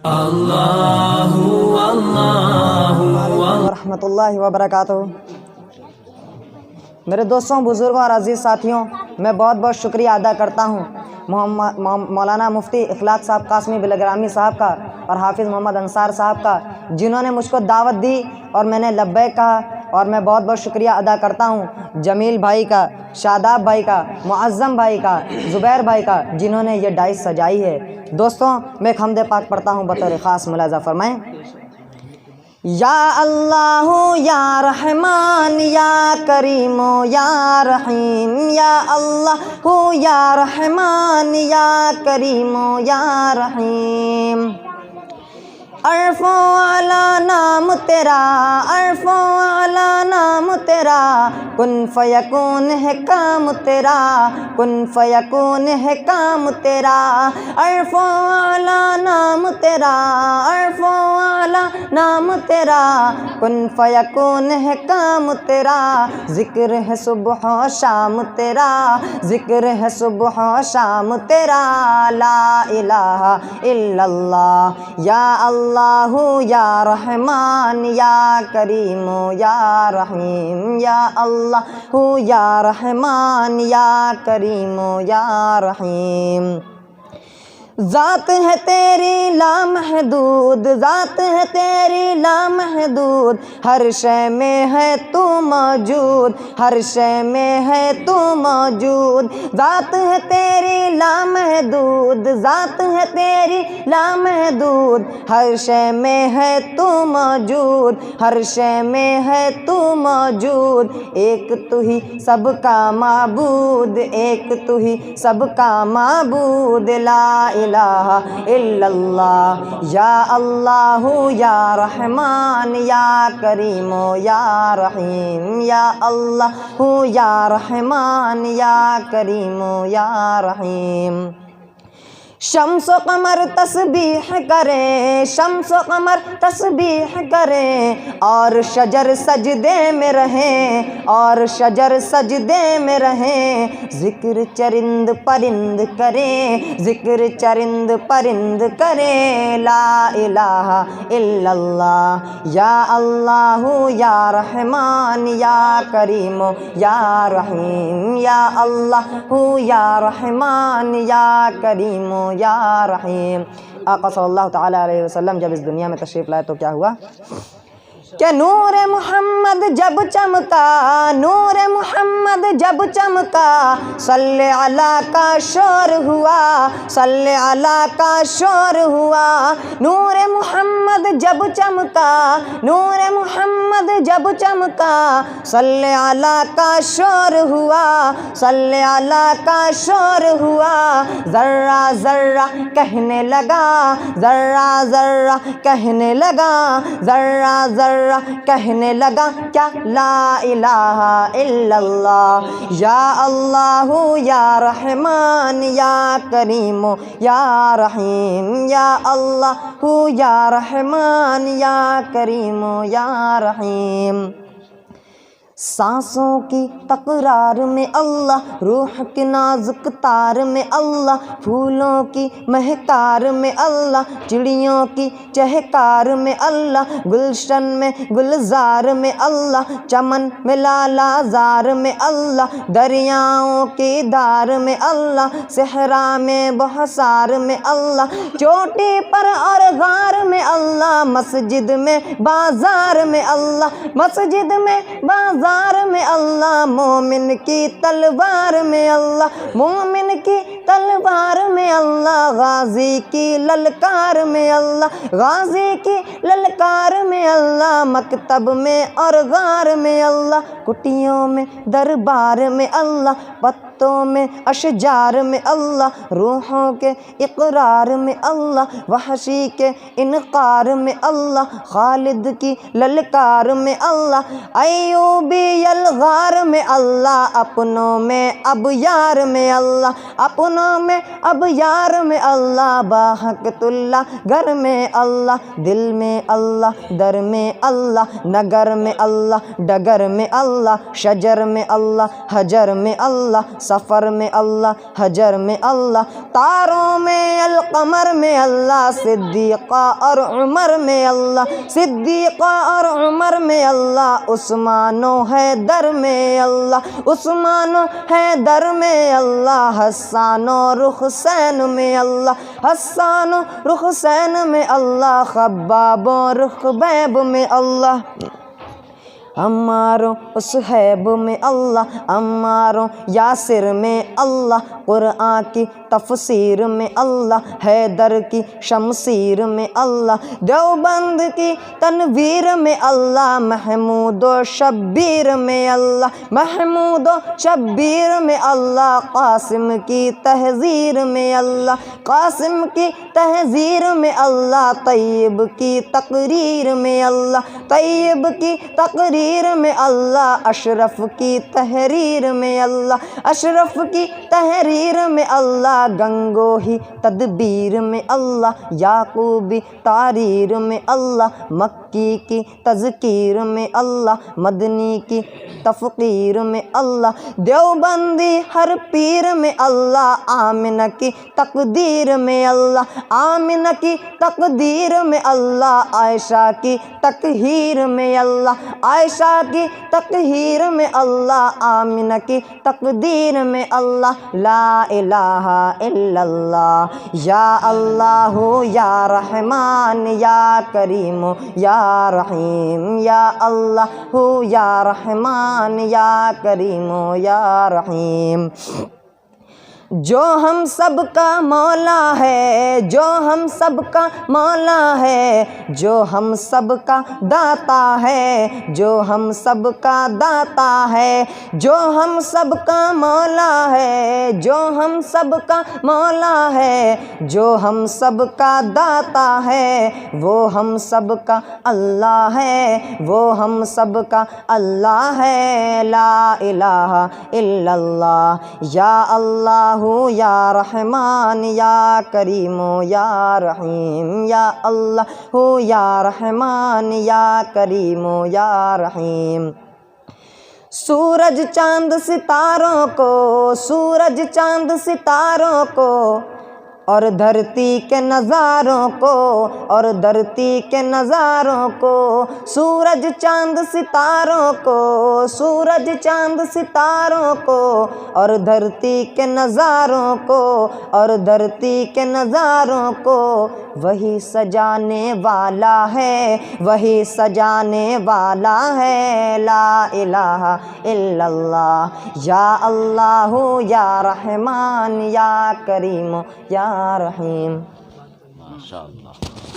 اللہ اللہ ورحمۃ اللہ وبرکاتہ۔ میرے دوستوں، بزرگوں اور عزیز ساتھیوں، میں بہت بہت شکریہ ادا کرتا ہوں مولانا مفتی اخلاق صاحب قاسمی بلگرامی صاحب کا اور حافظ محمد انصار صاحب کا، جنہوں نے مجھ کو دعوت دی اور میں نے لبیک کہا۔ اور میں بہت بہت شکریہ ادا کرتا ہوں جمیل بھائی کا، شاداب بھائی کا، معظم بھائی کا، زبیر بھائی کا، جنہوں نے یہ ڈائس سجائی ہے۔ دوستوں، میں ایک حمد پاک پڑھتا ہوں بطور خاص، ملاحظہ فرمائیں۔ یا اللہ یا رحمان یا کریم یا رحیم، یا اللہ یا رحمان یا کریم یا رحیم۔ عرف و اعلیٰ نام تیرا، عرف و اعلیٰ نام تیرا، کن فیکون ہے کام تیرا، کن فیکون ہے کام تیرا۔ عرف و اعلیٰ نام تیرا، عرف و اعلیٰ نام تیرا، کن فیکون ہے کام تیرا۔ ذکر ہے صبح و شام تیرا، ذکر ہے صبح و شام تیرا۔ لا الہ الا اللہ، یا اللہ یا رحمان یا کریم یا رحیم، یا اللہ یا رحمان یا کریم یا رحیم۔ ذات ہے تیری لامحدود، ذات ہے تیری لامحدود، ہر شے میں ہے تو موجود، ہر شے میں ہے تو موجود۔ ذات ہے تیری لامحدود، ذات ہے تیری لامحدود، ہر شے میں ہے تو موجود، ہر شے میں ہے تو موجود۔ ایک تو ہی سب کا معبود، ایک تو ہی سب کا معبود۔ لا الہ الا اللہ، یا اللہ یا رحمان یا کریم یا رحیم، یا اللہ یا رحمان یا کریم یا رحیم۔ شمس و قمر تسبیح کریں، شمس و قمر تسبیح کریں، اور شجر سجدے میں رہیں، اور شجر سجدے میں رہیں۔ ذکر چرند پرند کریں، ذکر چرند پرند کریں۔ لا الہ الا اللہ، یا اللہ یا رحمان یا کریم یا رحیم، یا اللہ یا رحمان یا کریم یا رحیم۔ آقا صلی اللہ تعالیٰ علیہ وسلم جب اس دنیا میں تشریف لائے تو کیا ہوا کہ نور محمد جب چمکا، نور محمد جب چمکا، صلی علی کا شور ہوا، صلی علی کا شور ہوا۔ نور محمد جب چمکا، نور محمد جب چمکا، صلی علی کا شور ہوا، صلی علی کا شور ہوا۔ ذرہ ذرہ کہنے لگا، ذرہ ذرہ کہنے لگا، ذرہ ذرہ کہنے لگا کیا؟ لا الہ الا اللہ، یا اللہ یا رحمان یا کریم یا رحیم، یا اللہ یا رحمان یا کریم یا رحیم۔ سانسوں کی تکرار میں اللہ، روح کی نازک تار میں اللہ، پھولوں کی مہکار میں اللہ، چڑیوں کی چہکار میں اللہ، گلشن میں گلزار میں اللہ، چمن میں لالا زار میں اللہ، دریاؤں کی دھار میں اللہ، صحرا میں بہسار میں اللہ، چوٹی پر اور غار میں اللہ، مسجد میں بازار میں اللہ، مسجد میں بازار میں اللہ، مومن کی تلوار میں اللہ، مومن کی تلوار میں اللہ، غازی کی للکار میں اللہ، غازی کی للکار میں اللہ، مکتب میں اور غار میں اللہ، کٹیوں میں دربار میں اللہ، پتوں میں اشجار میں اللہ، روحوں کے اقرار میں اللہ، وحشی کے انقار میں اللہ، خالد کی للکار میں اللہ، ایوبی الغار میں اللہ، اپنوں میں اب یار میں اللہ، اپنوں میں اب یار میں اللہ، باحقت اللہ گھر میں اللہ، دل میں اللہ، در میں اللہ، نگر میں اللہ، ڈگر میں اللہ، شجر میں اللہ، حجر میں اللہ، سفر میں اللہ، حجر میں اللہ، تاروں میں القمر میں اللہ، صدیقہ اور عمر میں اللہ، صدیقہ اور عمر میں اللہ، عثمان و حیدر میں اللہ، عثمان و حیدر میں اللہ، حسان و رخسین میں اللہ، حسان و رخسین میں اللہ، خباب و رخبیب میں اللہ، عمار و صہیب میں اللہ، عمار و یاسر میں اللہ، قرآن کی تفسیر میں اللہ، حیدر کی شمشیر میں اللہ، دیوبند کی تنویر میں اللہ، محمود و شبیر میں اللہ، محمود و شبیر میں اللہ، قاسم کی تحذیر میں اللہ، قاسم کی تحذیر میں اللہ، طیب کی تقریر میں اللہ، طیب کی تقریر میں اللہ، اشرف کی تحریر میں اللہ، اشرف کی تحریر میں اللہ، گنگوہی تدبیر میں اللہ، یعقوبی تحریر میں اللہ، مکی کی تذکیر میں اللہ، مدنی کی تفقیر میں اللہ، دیوبندی ہر پیر میں اللہ، آمنہ کی تقدیر میں اللہ، آمنہ کی تقدیر میں اللہ، عائشہ کی تطہیر میں اللہ، عائشہ کی تطہیر میں اللہ، آمنہ کی تقدیر میں اللہ، لا الہ الا اللہ، یا اللہ یا رحمان یا کریم یا رحیم، یا اللہ یا رحمان یا کریم یا رحیم، جو ہم سب کا مولا ہے، جو ہم سب کا مولا ہے، جو ہم سب کا داتا ہے، جو ہم سب کا داتا ہے، جو ہم سب کا مولا ہے، جو ہم سب کا مولا ہے، جو ہم سب کا داتا ہے، وہ ہم سب کا اللہ ہے، وہ ہم سب کا اللہ ہے، لا الہ الا اللہ، یا اللہ یا رحمان یا کریم یا رحیم، یا اللہ یا رحمان یا کریم یا رحیم، سورج چاند ستاروں کو، سورج چاند ستاروں کو، اور دھرتی کے نظاروں کو، اور دھرتی کے نظاروں کو، سورج چاند ستاروں کو، سورج چاند ستاروں کو، اور دھرتی کے نظاروں کو، اور دھرتی کے نظاروں کو، وہی سجانے والا ہے، وہی سجانے والا ہے، لا الہ الا اللہ، یا اللہ یا رحمان یا کریم یا رحیم۔ ماشاء اللہ۔